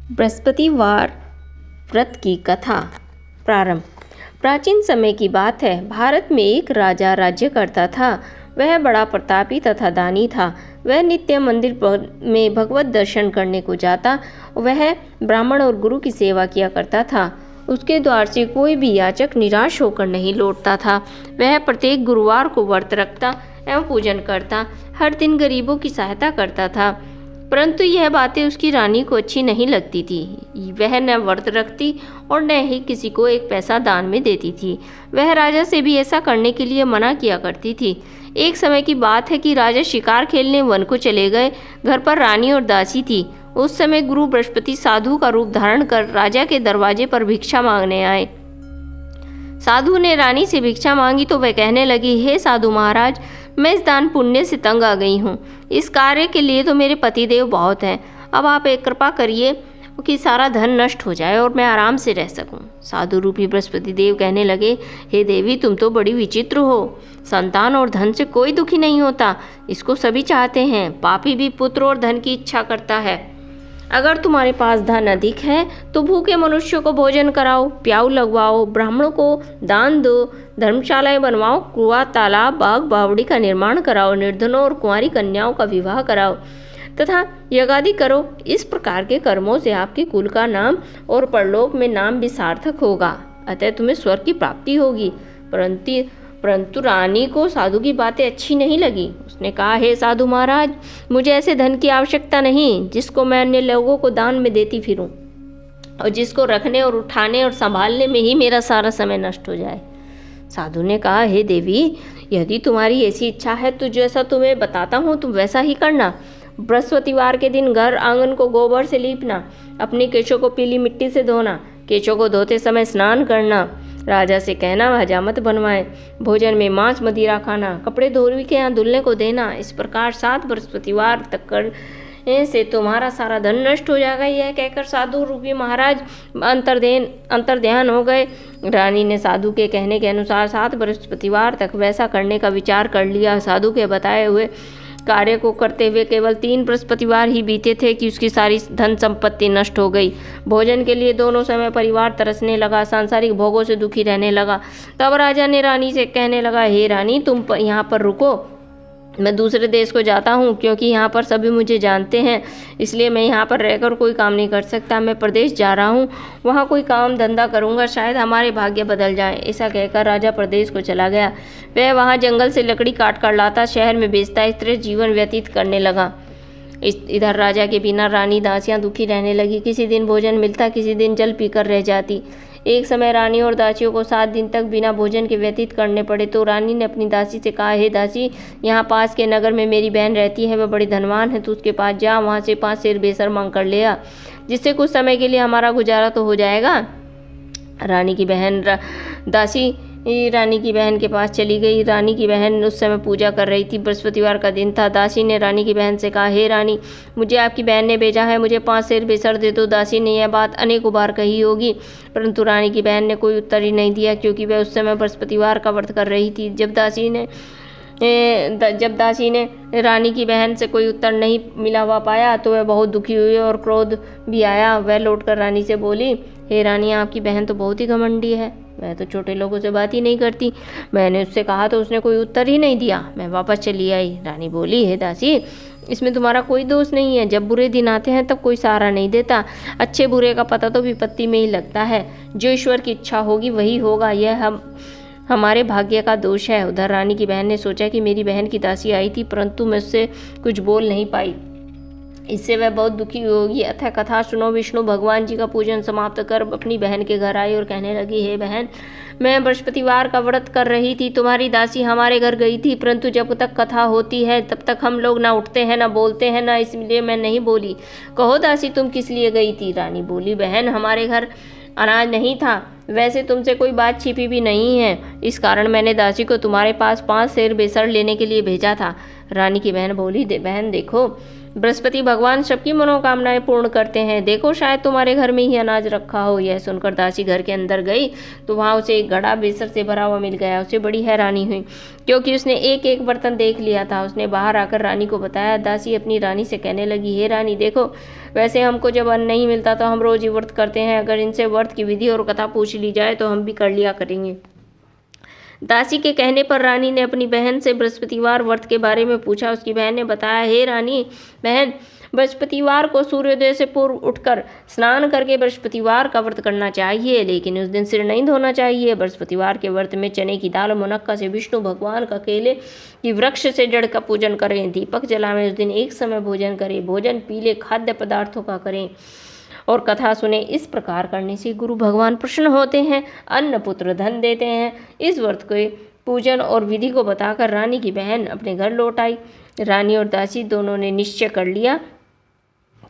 बृहस्पतिवार व्रत की कथा। प्रारंभ। प्राचीन समय की बात है। भारत में एक राजा राज्य करता था। वह बड़ा प्रतापी तथा दानी था। वह नित्य मंदिर में भगवत दर्शन करने को जाता। वह ब्राह्मण और गुरु की सेवा किया करता था। उसके द्वार से कोई भी याचक निराश होकर नहीं लौटता था। वह प्रत्येक गुरुवार को व्रत रखता एवं पूजन करता। हर दिन गरीबों की सहायता करता था। परंतु यह बातें उसकी रानी को अच्छी नहीं लगती थी। वह न व्रत रखती और न ही किसी को एक पैसा दान में देती थी। वह राजा से भी ऐसा करने के लिए मना किया करती थी। एक समय की बात है कि राजा शिकार खेलने वन को चले गए। घर पर रानी और दासी थी। उस समय गुरु बृहस्पति साधु का रूप धारण कर राजा के दरवाजे पर भिक्षा मांगने आए। साधु ने रानी से भिक्षा मांगी तो वह कहने लगी, हे साधु महाराज, मैं इस दान पुण्य से तंग आ गई हूँ। इस कार्य के लिए तो मेरे पतिदेव बहुत हैं। अब आप एक कृपा करिए कि सारा धन नष्ट हो जाए और मैं आराम से रह सकूं। साधु रूपी बृहस्पति देव कहने लगे, हे देवी, तुम तो बड़ी विचित्र हो। संतान और धन से कोई दुखी नहीं होता, इसको सभी चाहते हैं। पापी भी पुत्र और धन की इच्छा करता है। अगर तुम्हारे पास धन अधिक है तो भूखे मनुष्यों को भोजन कराओ, प्याऊ लगवाओ, ब्राह्मणों को दान दो, धर्मशालाएं बनवाओ, कुआं, तालाब, बाग, बावड़ी का निर्माण कराओ, निर्धनों और कुंवारी कन्याओं का विवाह कराओ तथा यज्ञादि करो। इस प्रकार के कर्मों से आपके कुल का नाम और परलोक में नाम भी सार्थक होगा। अतः तुम्हें स्वर्ग की प्राप्ति होगी। परंतु रानी को साधु की बातें अच्छी नहीं लगी। उसने कहा, हे साधु महाराज, मुझे ऐसे धन की आवश्यकता नहीं जिसको मैं अन्य लोगों को दान में देती फिरूं और जिसको रखने और उठाने और संभालने में ही मेरा सारा समय नष्ट हो जाए। साधु ने कहा, हे देवी, यदि तुम्हारी ऐसी इच्छा है तो जैसा तुम्हें बताता हूँ तुम वैसा ही करना। बृहस्पतिवार के दिन घर आंगन को गोबर से लीपना, अपने केशों को पीली मिट्टी से धोना, केशों को धोते समय स्नान करना, राजा से कहना हजामत बनवाए, भोजन में मांस मदिरा खाना, कपड़े धोबी के यहाँ दुल्हन को देना। इस प्रकार 7 बृहस्पतिवार तक करने से तुम्हारा सारा धन नष्ट हो जाएगा। यह कहकर साधु रूपी महाराज अंतर्ध्यान हो गए। रानी ने साधु के कहने के अनुसार 7 बृहस्पतिवार तक वैसा करने का विचार कर लिया। साधु के बताए हुए कार्य को करते हुए केवल 3 बृहस्पतिवार ही बीते थे कि उसकी सारी धन संपत्ति नष्ट हो गई। भोजन के लिए दोनों समय परिवार तरसने लगा, सांसारिक भोगों से दुखी रहने लगा। तब राजा ने रानी से कहने लगा, हे रानी, तुम यहाँ पर रुको, मैं दूसरे देश को जाता हूँ क्योंकि यहाँ पर सभी मुझे जानते हैं, इसलिए मैं यहाँ पर रहकर कोई काम नहीं कर सकता। मैं प्रदेश जा रहा हूँ, वहाँ कोई काम धंधा करूँगा, शायद हमारे भाग्य बदल जाए। ऐसा कहकर राजा प्रदेश को चला गया। वह वहाँ जंगल से लकड़ी काट कर लाता, शहर में बेचता, इस तरह जीवन व्यतीत करने लगा। इधर राजा के बिना रानी दासियाँ दुखी रहने लगी। किसी दिन भोजन मिलता, किसी दिन जल पीकर रह जाती। एक समय रानी और दासियों को 7 दिन तक बिना भोजन के व्यतीत करने पड़े तो रानी ने अपनी दासी से कहा, हे दासी, यहाँ पास के नगर में मेरी बहन रहती है, वह बड़ी धनवान है, तू उसके पास जा, वहाँ से 5 सेर बेसर मांग कर ले आ, जिससे कुछ समय के लिए हमारा गुजारा तो हो जाएगा। दासी रानी की बहन के पास चली गई। रानी की बहन उस समय पूजा कर रही थी। बृहस्पतिवार का दिन था। दासी ने रानी की बहन से कहा, हे रानी, मुझे आपकी बहन ने भेजा है, मुझे 5 सेर बेसर दे दो। दासी ने यह बात अनेकों बार कही होगी, परंतु रानी की बहन ने कोई उत्तर ही नहीं दिया क्योंकि वह उस समय बृहस्पतिवार का व्रत कर रही थी। जब दासी ने रानी की बहन से कोई उत्तर नहीं मिला हुआ पाया तो वह बहुत दुखी हुई और क्रोध भी आया। वह लौटकर रानी से बोली, हे रानी, आपकी बहन तो बहुत ही घमंडी है, वह तो छोटे लोगों से बात ही नहीं करती। मैंने उससे कहा तो उसने कोई उत्तर ही नहीं दिया, मैं वापस चली आई। रानी बोली, हे दासी, इसमें तुम्हारा कोई दोष नहीं है। जब बुरे दिन आते हैं तब कोई सहारा नहीं देता। अच्छे बुरे का पता तो विपत्ति में ही लगता है। जो ईश्वर की इच्छा होगी वही होगा, यह हमारे भाग्य का दोष है। उधर रानी की बहन ने सोचा कि मेरी बहन की दासी आई थी, परंतु मैं उससे कुछ बोल नहीं पाई, इससे वह बहुत दुखी होगी। अतः कथा सुनो। विष्णु भगवान जी का पूजन समाप्त कर अपनी बहन के घर आई और कहने लगी, हे बहन, मैं बृहस्पतिवार का व्रत कर रही थी, तुम्हारी दासी हमारे घर गई थी, परंतु जब तक कथा होती है तब तक हम लोग ना उठते हैं, ना बोलते हैं, ना इसलिए मैं नहीं बोली। कहो दासी, तुम किस लिए गई थी? रानी बोली, बहन, हमारे घर अनाज नहीं था, वैसे तुमसे कोई बात छिपी भी नहीं है, इस कारण मैंने दासी को तुम्हारे पास 5 सेर बेसर लेने के लिए भेजा था। रानी की बहन बोली, बहन देखो, बृहस्पति भगवान सबकी मनोकामनाएं पूर्ण करते हैं, देखो शायद तुम्हारे घर में ही अनाज रखा हो। यह सुनकर दासी घर के अंदर गई तो वहाँ उसे एक घड़ा बेसर से भरा हुआ मिल गया। उसे बड़ी हैरानी हुई क्योंकि उसने एक एक बर्तन देख लिया था। उसने बाहर आकर रानी को बताया। दासी अपनी रानी से कहने लगी, हे रानी देखो, वैसे हमको जब अन्न नहीं मिलता तो हम रोज ही व्रत करते हैं, अगर इनसे व्रत की विधि और कथा पूछ ली जाए तो हम भी कर लिया करेंगे। दासी के कहने पर रानी ने अपनी बहन से बृहस्पतिवार व्रत के बारे में पूछा। उसकी बहन ने बताया, हे रानी बहन, बृहस्पतिवार को सूर्योदय से पूर्व उठकर स्नान करके बृहस्पतिवार का व्रत करना चाहिए, लेकिन उस दिन सिर नहीं धोना चाहिए। बृहस्पतिवार के व्रत में चने की दाल और मुनक्का से विष्णु भगवान का केले की वृक्ष से जड़ का पूजन करें, दीपक जलाएं, उस दिन एक समय भोजन करें, भोजन पीले खाद्य पदार्थों का करें और कथा सुने। इस प्रकार करने से गुरु भगवान प्रसन्न होते हैं, अन्न पुत्र धन देते हैं। इस व्रत के पूजन और विधि को बताकर रानी की बहन अपने घर लौट आई। रानी और दासी दोनों ने निश्चय कर लिया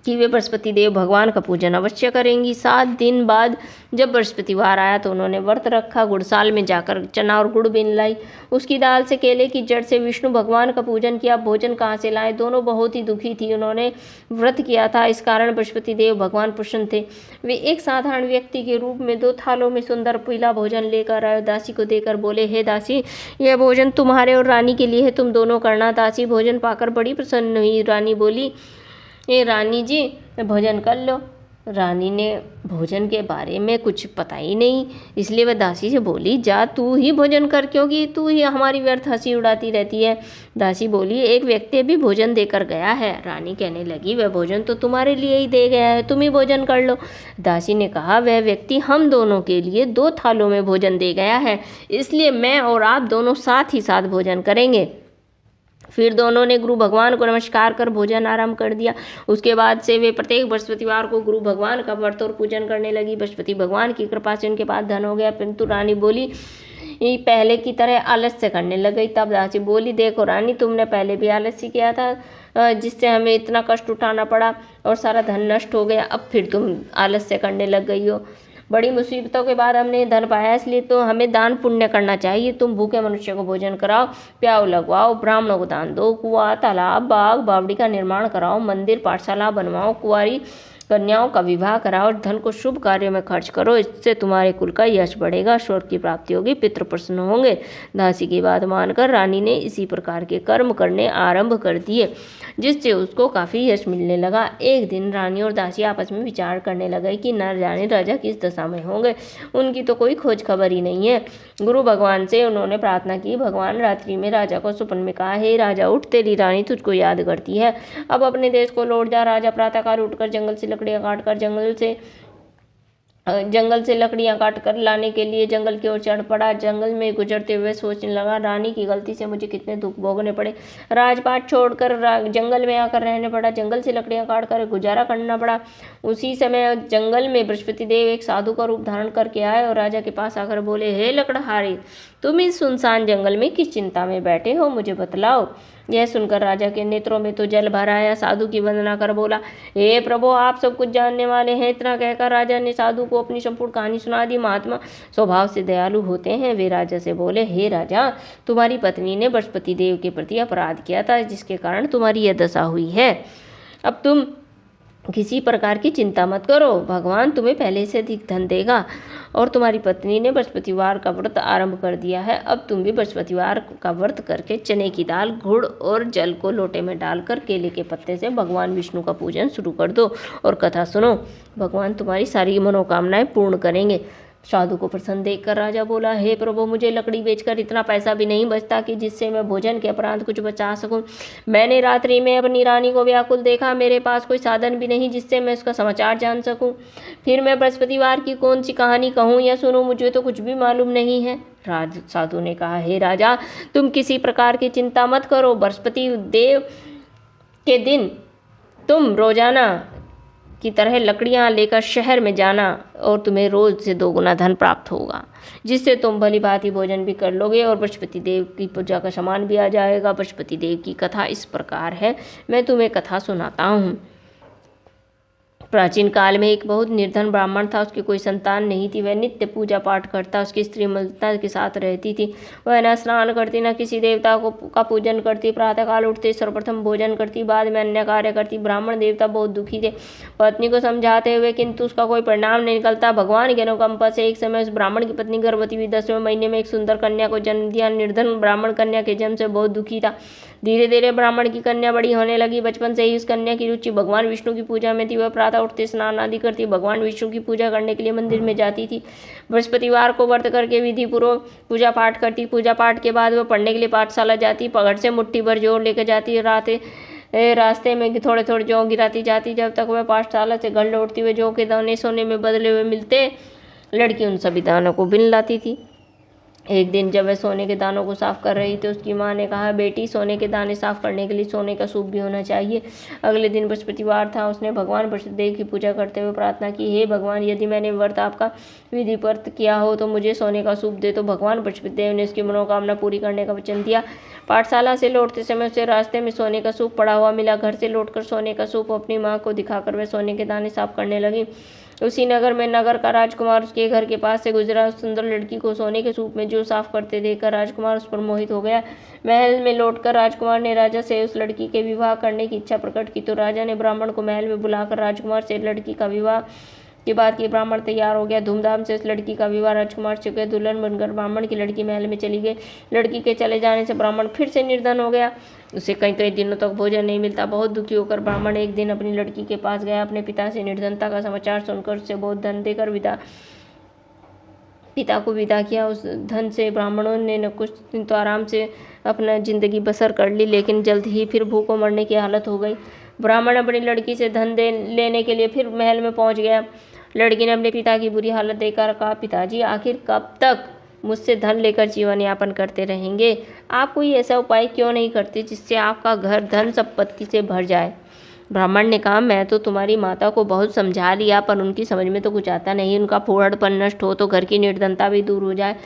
कि वे बृहस्पति देव भगवान का पूजन अवश्य करेंगी। 7 दिन बाद जब बृहस्पतिवार आया तो उन्होंने व्रत रखा। गुड़साल में जाकर चना और गुड़ बीन लाई, उसकी दाल से केले की जड़ से विष्णु भगवान का पूजन किया। भोजन कहाँ से लाए? दोनों बहुत ही दुखी थी, उन्होंने व्रत किया था, इस कारण बृहस्पति देव भगवान प्रसन्न थे। वे एक साधारण व्यक्ति के रूप में 2 थालों में सुंदर पीला भोजन लेकर आए। दासी को देकर बोले, हे दासी, यह भोजन तुम्हारे और रानी के लिए है, तुम दोनों करना। दासी भोजन पाकर बड़ी प्रसन्न हुई। रानी बोली, ये रानी जी भोजन कर लो। रानी ने भोजन के बारे में कुछ पता ही नहीं, इसलिए वह दासी से बोली, जा तू ही भोजन कर, क्योंकि तू ही हमारी व्यर्थ हंसी उड़ाती रहती है। दासी बोली, एक व्यक्ति अभी भोजन देकर गया है। रानी कहने लगी, वह भोजन तो तुम्हारे लिए ही दे गया है, तुम ही भोजन कर लो। दासी ने कहा, वह व्यक्ति हम दोनों के लिए 2 थालों में भोजन दे गया है, इसलिए मैं और आप दोनों साथ ही साथ भोजन करेंगे। फिर दोनों ने गुरु भगवान को नमस्कार कर भोजन आरंभ कर दिया। उसके बाद से वे प्रत्येक बृहस्पतिवार को गुरु भगवान का व्रत और पूजन करने लगी। बृहस्पति भगवान की कृपा से उनके पास धन हो गया, परंतु रानी बोली पहले की तरह आलस्य करने लग गई। तब दासी बोली, देखो रानी, तुमने पहले भी आलस्य किया था जिससे हमें इतना कष्ट उठाना पड़ा और सारा धन नष्ट हो गया, अब फिर तुम आलस्य करने लग गई हो। बड़ी मुसीबतों के बाद हमने धन पाया, इसलिए तो हमें दान पुण्य करना चाहिए। तुम भूखे मनुष्य को भोजन कराओ, प्याऊ लगवाओ, ब्राह्मणों को दान दो, कुआं, तालाब, बाग, बावड़ी का निर्माण कराओ, मंदिर, पाठशाला बनवाओ, कुंवारी कन्याओं का विवाह कराओ, धन को शुभ कार्यों में खर्च करो, इससे तुम्हारे कुल का यश बढ़ेगा, स्वर्ग की प्राप्ति होगी, पितृ प्रसन्न होंगे। दासी की बात मानकर रानी ने इसी प्रकार के कर्म करने आरंभ कर दिए, जिससे उसको काफ़ी यश मिलने लगा। एक दिन रानी और दासी आपस में विचार करने लगे कि न जाने राजा किस दशा में होंगे, उनकी तो कोई खोज खबर ही नहीं है। गुरु भगवान से उन्होंने प्रार्थना की। भगवान रात्रि में राजा को स्वप्न में कहा, हे राजा उठ, तेरी रानी तुझको याद करती है, अब अपने देश को लौट जा। राजा प्रातःकाल उठकर जंगल से लकड़ियां काटकर जंगल से लकड़ियां काट कर लाने के लिए जंगल की ओर चढ़ पड़ा। जंगल में गुजरते हुए सोचने लगा, रानी की गलती से मुझे कितने दुख भोगने पड़े, राजपाट छोड़कर जंगल में आकर रहने पड़ा, जंगल से लकड़ियां काट कर गुजारा करना पड़ा। उसी समय जंगल में बृहस्पति देव एक साधु का रूप धारण करके आए और राजा के पास आकर बोले, हे लकड़हारे, तुम इस सुनसान जंगल में किस चिंता में बैठे हो, मुझे बतलाओ। यह सुनकर राजा के नेत्रों में तो जल भर आया। साधु की वंदना कर बोला, हे प्रभु, आप सब कुछ जानने वाले हैं। इतना कहकर राजा ने साधु को अपनी संपूर्ण कहानी सुना दी। महात्मा स्वभाव से दयालु होते हैं। वे राजा से बोले, हे राजा, तुम्हारी पत्नी ने बृहस्पति देव के प्रति अपराध किया था, जिसके कारण तुम्हारी यह दशा हुई है। अब तुम किसी प्रकार की चिंता मत करो, भगवान तुम्हें पहले से अधिक धन देगा। और तुम्हारी पत्नी ने बृहस्पतिवार का व्रत आरंभ कर दिया है, अब तुम भी बृहस्पतिवार का व्रत करके चने की दाल, गुड़ और जल को लोटे में डालकर केले के पत्ते से भगवान विष्णु का पूजन शुरू कर दो और कथा सुनो, भगवान तुम्हारी सारी मनोकामनाएं पूर्ण करेंगे। साधु को प्रसन्न देखकर राजा बोला, हे प्रभु, मुझे लकड़ी बेचकर इतना पैसा भी नहीं बचता कि जिससे मैं भोजन के उपरांत कुछ बचा सकूं। मैंने रात्रि में अपनी रानी को व्याकुल देखा, मेरे पास कोई साधन भी नहीं जिससे मैं उसका समाचार जान सकूं। फिर मैं बृहस्पतिवार की कौन सी कहानी कहूं या सुनूं, मुझे तो कुछ भी मालूम नहीं है। साधु ने कहा, हे राजा, तुम किसी प्रकार की चिंता मत करो। बृहस्पति देव के दिन तुम रोजाना की तरह लकड़ियां लेकर शहर में जाना और तुम्हें रोज से 2 गुना धन प्राप्त होगा, जिससे तुम भली भांति भोजन भी कर लोगे और बृहस्पति देव की पूजा का सामान भी आ जाएगा। बृहस्पति देव की कथा इस प्रकार है, मैं तुम्हें कथा सुनाता हूँ। प्राचीन काल में एक बहुत निर्धन ब्राह्मण था। उसकी कोई संतान नहीं थी। वह नित्य पूजा पाठ करता, उसकी स्त्री मलता के साथ रहती थी। वह न स्नान करती, न किसी देवता का पूजन करती। प्रातःकाल उठते सर्वप्रथम भोजन करती, बाद में अन्य कार्य करती। ब्राह्मण देवता बहुत दुखी थे, पत्नी को समझाते हुए, किंतु उसका कोई परिणाम नहीं निकलता। भगवान की अनुकंपा से एक समय उस ब्राह्मण की पत्नी गर्भवती हुई। 10वें महीने में एक सुंदर कन्या को जन्म दिया। निर्धन ब्राह्मण कन्या के जन्म से बहुत दुखी था। धीरे धीरे ब्राह्मण की कन्या बड़ी होने लगी। बचपन से ही उस कन्या की रुचि भगवान विष्णु की पूजा में थी। वह प्रातः उठते स्नान आदि करती, भगवान विष्णु की पूजा करने के लिए मंदिर में जाती थी। बृहस्पतिवार को व्रत करके विधि पूर्वक पूजा पाठ करती। पूजा पाठ के बाद वह पढ़ने के लिए पाठशाला जाती। पगड़ से मुट्ठी भर जौ लेकर जाती। रास्ते में थोड़े थोड़े जौ गिराती जाती। जब तक वह पाठशाला से घर लौटती, हुए जौ के दाने सोने में बदले हुए मिलते। लड़की उन सभी दानों को बिन लाती थी। एक दिन जब वह सोने के दानों को साफ कर रही थी, उसकी माँ ने कहा, बेटी, सोने के दाने साफ करने के लिए सोने का सूप भी होना चाहिए। अगले दिन बृहस्पतिवार था। उसने भगवान बृहस्पतिदेव की पूजा करते हुए प्रार्थना की, हे भगवान, यदि मैंने व्रत आपका विधिवत किया हो तो मुझे सोने का सूप दे। तो भगवान बृहस्पतिदेव ने उसकी मनोकामना पूरी करने का वचन दिया। पाठशाला से लौटते समय उसे रास्ते में सोने का सूप पड़ा हुआ मिला। घर से लौटकर सोने का सूप अपनी माँ को दिखाकर वह सोने के दाने साफ करने लगी। उसी नगर में नगर का राजकुमार उसके घर के पास से गुजरा। उस सुंदर लड़की को सोने के सूप में जो साफ करते देखकर राजकुमार उस पर मोहित हो गया। महल में लौटकर राजकुमार ने राजा से उस लड़की के विवाह करने की इच्छा प्रकट की। तो राजा ने ब्राह्मण को महल में बुलाकर राजकुमार से लड़की का विवाह के बाद कि ब्राह्मण तैयार हो गया। धूमधाम से उस लड़की का विवाह राजकुमार से गए। दुल्हन बनकर ब्राह्मण की लड़की महल में चली गई। लड़की के चले जाने से ब्राह्मण फिर से निर्धन हो गया। उसे कई कई दिनों तक भोजन नहीं मिलता। बहुत दुखी होकर ब्राह्मण एक दिन अपनी लड़की के पास गया। अपने पिता से निर्धनता का समाचार सुनकर उससे बहुत धन देकर पिता को विदा किया। उस धन से ब्राह्मणों ने न कुछ दिन तो आराम से अपना जिंदगी बसर कर ली, लेकिन जल्द ही फिर भूखों मरने की हालत हो गई। ब्राह्मण अपनी लड़की से धन लेने के लिए फिर महल में पहुंच गया। लड़की ने अपने पिता की बुरी हालत देखकर कहा, पिताजी, आखिर कब तक मुझसे धन लेकर जीवन यापन करते रहेंगे? आप कोई ऐसा उपाय क्यों नहीं करते जिससे आपका घर धन संपत्ति से भर जाए? ब्राह्मण ने कहा, मैं तो तुम्हारी माता को बहुत समझा लिया, पर उनकी समझ में तो कुछ आता नहीं। उनका फूहड़पन नष्ट हो तो घर की निर्धनता भी दूर हो जाए।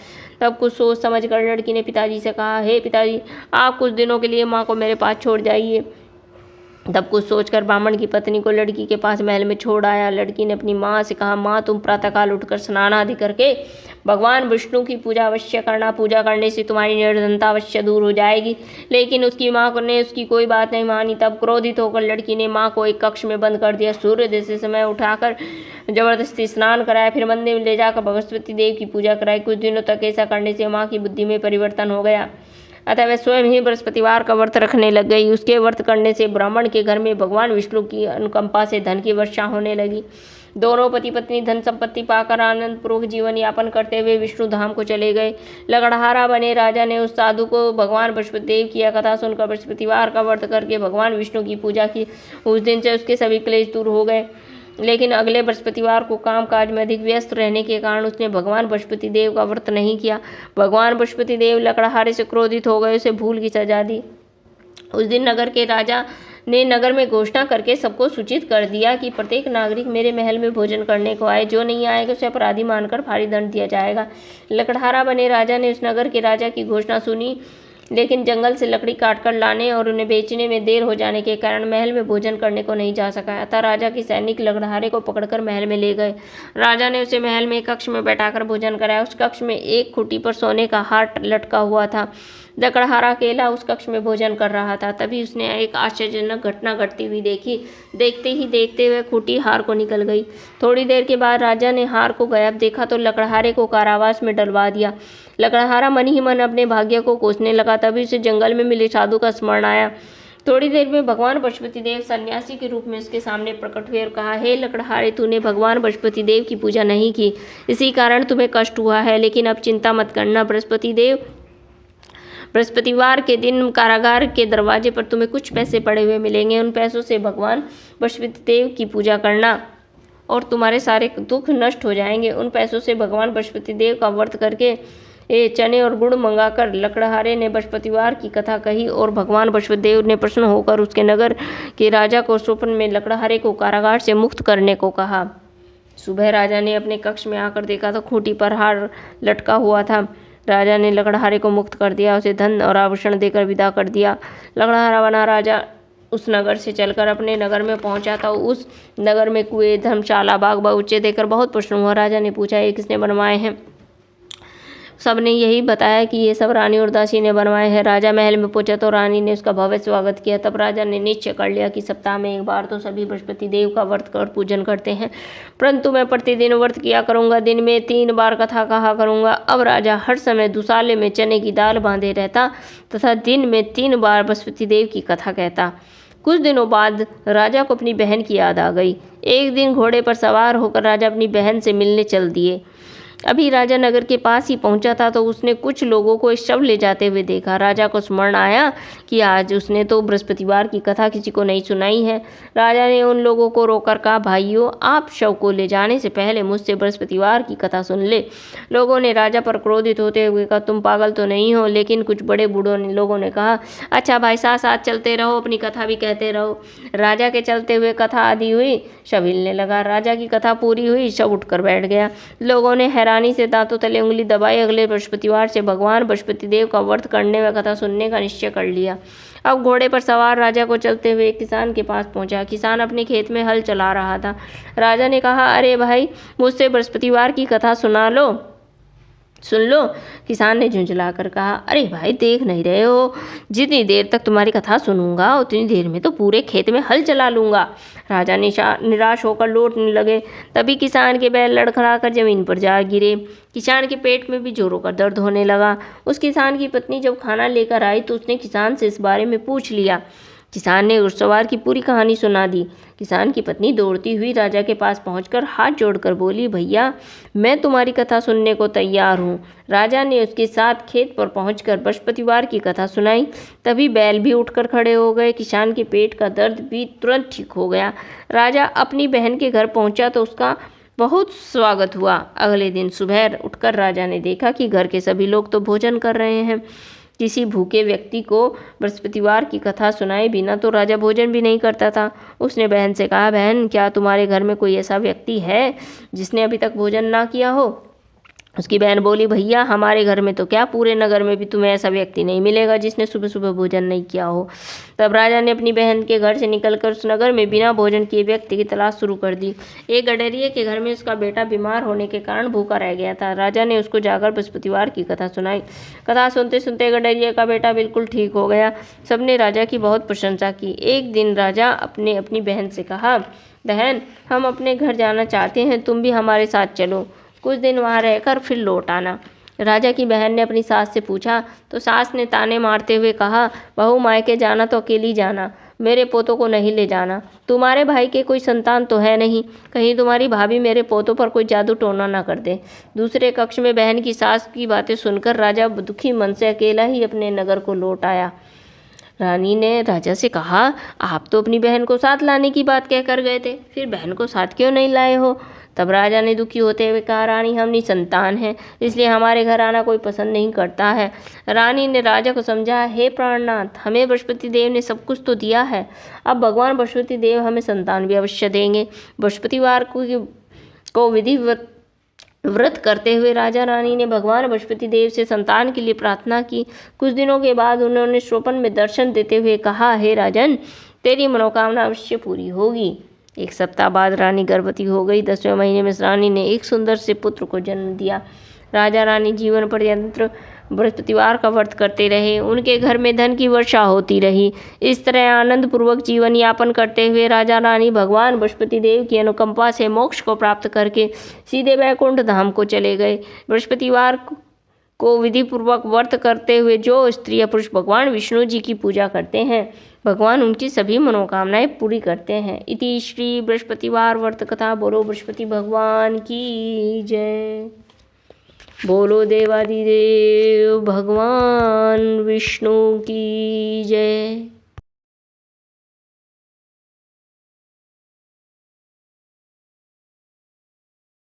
तब कुछ सोच समझ कर लड़की ने पिताजी से कहा, हे पिताजी, आप कुछ दिनों के लिए माँ को मेरे पास छोड़ जाइए। तब कुछ सोचकर ब्राह्मण की पत्नी को लड़की के पास महल में छोड़ आया। लड़की ने अपनी माँ से कहा, माँ, तुम प्रातःकाल उठकर स्नान आदि करके भगवान विष्णु की पूजा अवश्य करना। पूजा करने से तुम्हारी निर्धनता अवश्य दूर हो जाएगी। लेकिन उसकी माँ ने उसकी कोई बात नहीं मानी। तब क्रोधित होकर लड़की ने माँ को एक कक्ष में बंद कर दिया। सूर्योदय से समय उठाकर जबरदस्ती स्नान कराया। फिर मंदिर में ले जाकर बृहस्पति देव की पूजा कराई। कुछ दिनों तक ऐसा करने से माँ की बुद्धि में परिवर्तन हो गया। अतः वह स्वयं ही बृहस्पतिवार का व्रत रखने लग गई। उसके व्रत करने से ब्राह्मण के घर में भगवान विष्णु की अनुकंपा से धन की वर्षा होने लगी। दोनों पति पत्नी धन संपत्ति पाकर आनंद पूर्वक जीवन यापन करते हुए विष्णु धाम को चले गए। लकड़हारा बने राजा ने उस साधु को भगवान बृहस्पतिदेव की कथा सुनकर बृहस्पतिवार का व्रत करके भगवान विष्णु की पूजा की। उस दिन से उसके सभी क्लेश दूर हो गए। लेकिन अगले बृहस्पतिवार को काम काज में अधिक व्यस्त रहने के कारण उसने भगवान बृहस्पति देव का व्रत नहीं किया। भगवान बृहस्पति देव लकड़हारे से क्रोधित हो गए, उसे भूल की सजा दी। उस दिन नगर के राजा ने नगर में घोषणा करके सबको सूचित कर दिया कि प्रत्येक नागरिक मेरे महल में भोजन करने को आए। जो नहीं आएगा उसे अपराधी मानकर भारी दंड दिया जाएगा। लकड़हारा बने राजा ने उस नगर के राजा की घोषणा सुनी, लेकिन जंगल से लकड़ी काटकर लाने और उन्हें बेचने में देर हो जाने के कारण महल में भोजन करने को नहीं जा सका। अतः राजा की सैनिक लकड़हारे को पकड़कर महल में ले गए। राजा ने उसे महल में एक कक्ष में बैठाकर भोजन कराया। उस कक्ष में एक खूंटी पर सोने का हार लटका हुआ था। लकड़हारा अकेला उस कक्ष में भोजन कर रहा था। तभी उसने एक आश्चर्यजनक घटना घटती हुई देखी। देखते ही देखते हुए खूंटी हार को निकल गई। थोड़ी देर के बाद राजा ने हार को गायब देखा तो लकड़हारे को कारावास में डलवा दिया। लकड़हारा मन ही मन अपने भाग्य को कोसने लगा। तभी उसे जंगल में मिले साधु का स्मरण आया। थोड़ी देर में भगवान बृहस्पति देव सन्यासी के रूप में उसके सामने प्रकट हुए और कहा, हे लकड़हारे, तूने भगवान बृहस्पति देव की पूजा नहीं की, इसी कारण तुम्हें कष्ट हुआ है। लेकिन अब चिंता मत करना। बृहस्पतिवार के दिन कारागार के दरवाजे पर तुम्हें कुछ पैसे पड़े हुए मिलेंगे। उन पैसों से भगवान बृहस्पति देव की पूजा करना और तुम्हारे सारे दुख नष्ट हो जाएंगे। उन पैसों से भगवान बृहस्पति देव का व्रत करके चने और गुड़ मंगाकर लकड़हारे ने बृहस्पतिवार की कथा कही और भगवान बृहस्पति देव ने प्रसन्न होकर उसके नगर के राजा को स्वप्न में लकड़हारे को कारागार से मुक्त करने को कहा। सुबह राजा ने अपने कक्ष में आकर देखा तो खूंटी पर हार लटका हुआ था। राजा ने लकड़हारे को मुक्त कर दिया, उसे धन और आभूषण देकर विदा कर दिया। लकड़हारा बना राजा उस नगर से चलकर अपने नगर में पहुंचा था। उस नगर में कुएं, धर्मशाला, बाग बगीचे देखकर बहुत प्रसन्न हुआ। राजा ने पूछा, ये किसने बनवाए हैं? सबने यही बताया कि ये सब रानी उर्वशी ने बनवाए हैं। राजा महल में पहुंचा तो रानी ने उसका भव्य स्वागत किया। तब राजा ने निश्चय कर लिया कि सप्ताह में एक बार तो सभी बृहस्पति देव का व्रत कर पूजन करते हैं, परंतु मैं प्रतिदिन व्रत किया करूंगा, दिन में 3 बार कथा कहा करूंगा। अब राजा हर समय दुसाले में चने की दाल बांधे रहता तथा दिन में 3 बार बृहस्पति देव की कथा कहता। कुछ दिनों बाद राजा को अपनी बहन की याद आ गई। एक दिन घोड़े पर सवार होकर राजा अपनी बहन से मिलने चल दिए। अभी राजा नगर के पास ही पहुंचा था तो उसने कुछ लोगों को शव ले जाते हुए देखा। राजा को स्मरण आया कि आज उसने तो बृहस्पतिवार की कथा किसी को नहीं सुनाई है। राजा ने उन लोगों को रोककर कहा, भाइयों, आप शव को ले जाने से पहले मुझसे बृहस्पतिवार की कथा सुन ले। लोगों ने राजा पर क्रोधित होते हुए कहा, तुम पागल तो नहीं हो? लेकिन कुछ बड़े बूढ़ों ने लोगों ने कहा, अच्छा भाई, साथ साथ चलते रहो, अपनी कथा भी कहते रहो। राजा के चलते हुए कथा आदि हुई। शव हिलने लगा। राजा की कथा पूरी हुई। शव उठकर बैठ गया। लोगों ने रानी से दांतों तले उंगली दबाई। अगले बृहस्पतिवार से भगवान बृहस्पति देव का व्रत करने व कथा सुनने का निश्चय कर लिया। अब घोड़े पर सवार राजा को चलते हुए एक किसान के पास पहुंचा। किसान अपने खेत में हल चला रहा था। राजा ने कहा, अरे भाई, मुझसे बृहस्पतिवार की कथा सुन लो। किसान ने झुंझलाकर कहा, अरे भाई, देख नहीं रहे हो, जितनी देर तक तुम्हारी कथा सुनूंगा उतनी देर में तो पूरे खेत में हल चला लूंगा। राजा निराश होकर लौटने लगे। तभी किसान के बैल लड़खड़ाकर जमीन पर जा गिरे। किसान के पेट में भी जोरों का दर्द होने लगा। उस किसान की पत्नी जब खाना लेकर आई तो उसने किसान से इस बारे में पूछ लिया। किसान ने घुड़सवार की पूरी कहानी सुना दी। किसान की पत्नी दौड़ती हुई राजा के पास पहुंचकर हाथ जोड़कर बोली, भैया, मैं तुम्हारी कथा सुनने को तैयार हूँ। राजा ने उसके साथ खेत पर पहुंचकर बृहस्पतिवार की कथा सुनाई। तभी बैल भी उठकर खड़े हो गए। किसान के पेट का दर्द भी तुरंत ठीक हो गया। राजा अपनी बहन के घर पहुंचा तो उसका बहुत स्वागत हुआ। अगले दिन सुबह उठकर राजा ने देखा कि घर के सभी लोग तो भोजन कर रहे हैं। किसी भूखे व्यक्ति को बृहस्पतिवार की कथा सुनाए बिना तो राजा भोजन भी नहीं करता था। उसने बहन से कहा, बहन, क्या तुम्हारे घर में कोई ऐसा व्यक्ति है जिसने अभी तक भोजन ना किया हो? उसकी बहन बोली, भैया, हमारे घर में तो क्या, पूरे नगर में भी तुम्हें ऐसा व्यक्ति नहीं मिलेगा जिसने सुबह सुबह भोजन नहीं किया हो। तब राजा ने अपनी बहन के घर से निकलकर उस नगर में बिना भोजन किए व्यक्ति की तलाश शुरू कर दी। एक गडरिये के घर में उसका बेटा बीमार होने के कारण भूखा रह गया था। राजा ने उसको जाकर बृहस्पतिवार की कथा सुनाई। कथा सुनते सुनते गडरिये का बेटा बिल्कुल ठीक हो गया। सबने राजा की बहुत प्रशंसा की। एक दिन राजा अपनी बहन से कहा, बहन, हम अपने घर जाना चाहते हैं, तुम भी हमारे साथ चलो, कुछ दिन वहाँ रहकर फिर लौट आना। राजा की बहन ने अपनी सास से पूछा तो सास ने ताने मारते हुए कहा, बहू, मायके जाना तो अकेली जाना, मेरे पोतों को नहीं ले जाना। तुम्हारे भाई के कोई संतान तो है नहीं, कहीं तुम्हारी भाभी मेरे पोतों पर कोई जादू टोना ना कर दे। दूसरे कक्ष में बहन की सास की बातें सुनकर राजा दुखी मन से अकेला ही अपने नगर को लौट आया। रानी ने राजा से कहा, आप तो अपनी बहन को साथ लाने की बात कहकर गए थे, फिर बहन को साथ क्यों नहीं लाए हो? तब राजा ने दुखी होते हुए कहा, रानी, हम निसंतान हैं, इसलिए हमारे घर आना कोई पसंद नहीं करता है। रानी ने राजा को समझा, हे प्राणनाथ, हमें बृहस्पति देव ने सब कुछ तो दिया है, अब भगवान बृहस्पति देव हमें संतान भी अवश्य देंगे। बृहस्पतिवार को विधिवत व्रत करते हुए राजा रानी ने भगवान बृहस्पति देव से संतान के लिए प्रार्थना की। कुछ दिनों के बाद उन्होंने स्वप्न में दर्शन देते हुए कहा, हे राजन, तेरी मनोकामना अवश्य पूरी होगी। एक सप्ताह बाद रानी गर्भवती हो गई। 10वें महीने में रानी ने एक सुंदर से पुत्र को जन्म दिया। राजा रानी जीवन पर्यंत बृहस्पतिवार का व्रत करते रहे। उनके घर में धन की वर्षा होती रही। इस तरह आनंद पूर्वक जीवन यापन करते हुए राजा रानी भगवान बृहस्पति देव की अनुकंपा से मोक्ष को प्राप्त करके सीधे वैकुंठ धाम को चले गए। बृहस्पतिवार को विधि पूर्वक व्रत करते हुए जो स्त्री या पुरुष भगवान विष्णु जी की पूजा करते हैं, भगवान उनकी सभी मनोकामनाएं पूरी करते हैं। इति श्री बृहस्पतिवार व्रत कथा। बोलो बृहस्पति भगवान की जय। बोलो देवादिदेव भगवान विष्णु की जय।